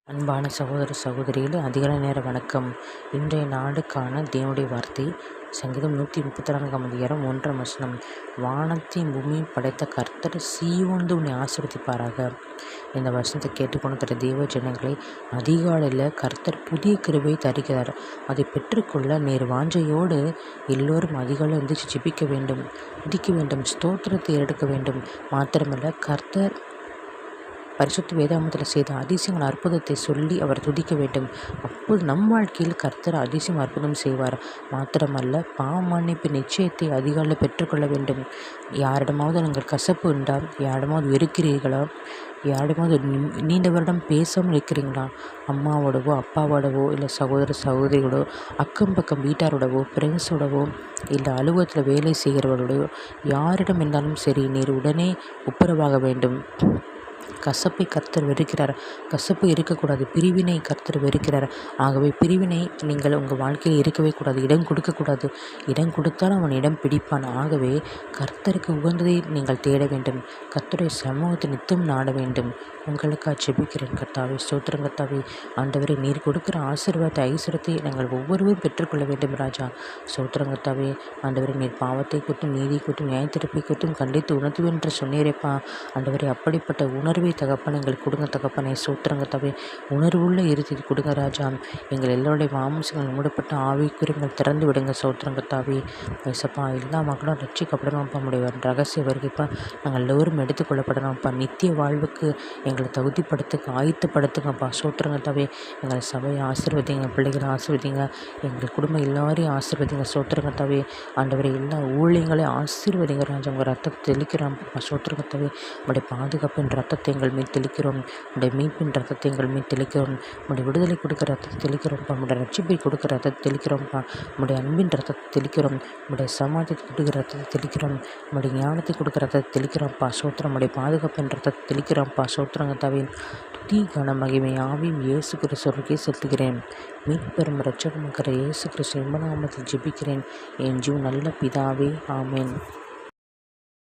அன்பான சகோதர சகோதரிகளே, அதிகாலை நேர வணக்கம். இன்றைய நாளுக்கான தேவனுடைய வார்த்தை சங்கீதம் 134 அதிகாரம் 1 வசனம். வானத்தையும் பூமியும் படைத்த கர்த்தர் சீயோந்து உன்னை ஆசீர்வதிப்பாராக. இந்த வசனத்தை கேட்டுக்கொண்டு தேவ ஜனங்களை, அதிகாலையில் கர்த்தர் புதிய கிருபையை தருகிறார். அதை பெற்றுக்கொள்ள நேர் வாஞ்சையோடு எல்லோரும் அதிகாலை எந்திரிச்சு ஜெபிக்க வேண்டும், துதிக்க வேண்டும், ஸ்தோத்திரத்தை எடுக்க வேண்டும். மாத்திரமல்ல, கர்த்தர் பரிசுத்த வேதாகமத்தில் செய்த அதிசயங்கள் அற்புதத்தை சொல்லி அவர் துதிக்க வேண்டும். அப்போது நம் வாழ்க்கையில் கர்த்தர் அதிசயம் அற்புதம் செய்வார். மாத்திரமல்ல, பாவ மன்னிப்பு நிச்சயத்தை அதிகாலையில் பெற்றுக்கொள்ள வேண்டும். யாரிடமாவது நீங்கள் கசப்பு உண்டா? யாரிடமாவது வெறுக்கிறீர்களா? யாரிடமாவது நீண்ட வருடம் பேசாமல் இருக்கிறீங்களா? அம்மாவோடவோ, அப்பாவோடவோ, இல்லை சகோதர சகோதரிகளோ, அக்கம் பக்கம் வீட்டாரோடவோ, ஃப்ரெண்ட்ஸோடவோ, இல்லை அலுவலகத்தில் வேலை செய்கிறவர்களோ, யாரிடம் இருந்தாலும் சரி, நீர் உடனே ஒப்புரவாக வேண்டும். கசப்பை கர்த்தர் வெறுக்கிறார். கசப்பு இருக்கக்கூடாது. பிரிவினை கர்த்தர் வெறுக்கிறார். ஆகவே பிரிவினை நீங்கள் உங்கள் வாழ்க்கையில் இருக்கவே கூடாது. இடம் கொடுக்கக்கூடாது. இடம் கொடுத்தால் அவன் இடம் பிடிப்பான். ஆகவே கர்த்தருக்கு உகந்ததை நீங்கள் தேட வேண்டும். கர்த்தருடைய சமூகத்தை நித்தம் நாட வேண்டும். உங்களுக்காக ஜெபிக்கிறேன். கர்த்தாவே, ஸ்தோத்திரம் கர்த்தாவே. ஆண்டவரே, நீர் கொடுக்கிற ஆசீர்வாதத்தை ஐஸ்வரத்தை நாங்கள் ஒவ்வொருவரும் பெற்றுக்கொள்ள வேண்டும் ராஜா. ஸ்தோத்திரம் கர்த்தாவே. ஆண்டவரே, நீர் பாவத்தை குறித்தும் நீதி குறித்தும் நியாயத்திருப்பை குறித்தும் கண்டித்து உணர்த்துவேன் என்று சொன்னீரேப்பா. ஆண்டவரே, அப்படிப்பட்ட உணர்வை தகப்பன் எங்களுக்கு கொடுங்க தகப்பனே. ஸ்தோத்திரம் கர்த்தாவே. உணர்வுள்ள இறுதி கொடுங்க ராஜா. எங்கள் எல்லோருடைய மாம்சங்கள் மூடப்பட்ட ஆவிக்குரியங்கள் திறந்து விடுங்க. ஸ்தோத்திரம் கர்த்தாவே. ஏசப்பா, எல்லா மக்களும் ரட்சிக்கப்படணும்ப்பா. முடிய ரகசிய வருகைப்பா நாங்கள் எல்லோரும் எடுத்துக்கொள்ளப்படணும்ப்பா. நித்திய வாழ்வுக்கு எங்களை ஆயத்தப்படுத்துங்கப்பா. ஸ்தோத்திரம் கர்த்தாவே. எங்கள் சபையை ஆசீர்வதிங்க, பிள்ளைகளை ஆசீர்வதிங்க, எங்கள் குடும்பம் எல்லாரையும் ஆசீர்வதிங்க. ஸ்தோத்திரம் கர்த்தாவே. ஆண்டவரை எல்லா ஊழியங்களையும் ஆசீர்வதிங்க ராஜா. உங்கள் ரத்தத்தை தெளிக்கிறோம்ப்பா. ஸ்தோத்திரம் கர்த்தாவே. உங்களுடைய பாதுகாப்பின் ரத்தத்தை எங்கள் மீது தெளிக்கிறோம். உங்களுடைய மீட்பின் ரத்தத்தை எங்கள் மீது தெளிக்கிறோம். உங்களுடைய விடுதலை கொடுக்குற ரத்தத்தை தெளிக்கிறோம்ப்பா. உங்களுடைய ரட்சிப்பை கொடுக்குற ரத்தத்தை தெளிக்கிறோம்ப்பா. உங்களுடைய அன்பின் ரத்தத்தை தெளிக்கிறோம். உங்களுடைய சமாதானத்தை கொடுக்குற ரத்தத்தை தெளிக்கிறோம். உங்களுடைய ஞானத்தை கொடுக்குற ரத்தத்தை தெளிக்கிறோம்ப்பா. ஸ்தோத்திரம். உங்களுடைய பாதுகாப்பின் ரத்தத்தை தெளிக்கிறோம்ப்பா. ஸ்தோத்திரம் கர்த்தாவே. துதி கன மகிமை ஆவியும் இயேசு கிறிஸ்துவுக்கே செலுத்துகிறேன். மீட்பெரும் இரட்சகருமாகிற இயேசு கிறிஸ்து நாமத்தில் ஜெபிக்கிறேன் என் நல்ல பிதாவே. ஆமென்.